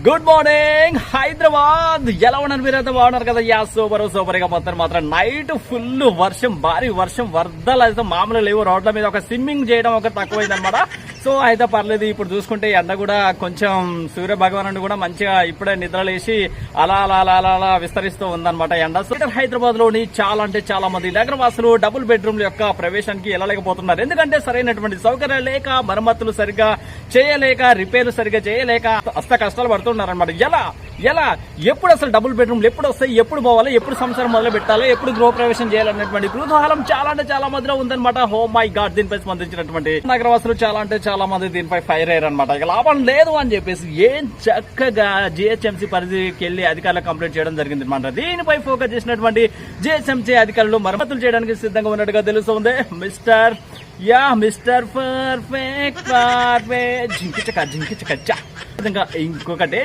Good morning Hyderabad. ఎలా ఉన్నారు మీరైతే? బాగున్నారు కదా? సూపర్ గా మాత్రం నైట్ ఫుల్ వర్షం, భారీ వర్షం, వరదలు అయితే మామూలు లేవు. రోడ్ల మీద ఒక స్విమ్మింగ్ చేయడం ఒక తక్కువైంది అనమాట. సో అయితే పర్లేదు. ఇప్పుడు చూసుకుంటే ఎండ కూడా కొంచెం సూర్య భగవానుడు కూడా మంచిగా ఇప్పుడే నిద్రలేసి అలా విస్తరిస్తూ ఉందన్నమాట ఎండ. హైదరాబాద్ లోని చాలా అంటే చాలా మంది నగరవాసులు డబుల్ బెడ్రూమ్ల యొక్క ప్రవేశానికి వెళ్ళలేకపోతున్నారు. ఎందుకంటే సరైనటువంటి సౌకర్యాలు లేక, మరమ్మతులు సరిగ్గా చేయలేక, రిపేర్లు సరిగ్గా చేయలేక అస్త కష్టాలు పడుతున్నారనమాట. ఎలా ఎప్పుడు అసలు డబుల్ బెడ్రూమ్లు ఎప్పుడు వస్తాయి, ఎప్పుడు పోవాలి, ఎప్పుడు సంసారం మొదలు పెట్టాలి, ఎప్పుడు గృహ ప్రవేశం చేయాలనేటువంటి కుతూహలం చాలా అంటే చాలా మందిలో ఉందన్నమాట. హో మై గాడ్, దీనిపై స్పందించినటువంటి నగరవాసులు చాలా అంటే చాలా మంది దీనిపై ఫైర్ అయ్యారు అనమాట. ఇక లాభం లేదు అని చెప్పేసి ఏం చక్కగా జిహెచ్ఎంసీ పరిధికి వెళ్లి అధికారులకు కంప్లైంట్ చేయడం జరిగింది అనమాట. దీనిపై ఫోకస్ చేసినటువంటి జిహెచ్ఎంసీ అధికారులు మరమ్మతులు చేయడానికి సిద్ధంగా ఉన్నట్టుగా తెలుస్తుంది. మిస్టర్ పర్ఫెక్ట్ జింకిచక ఇంకొకటి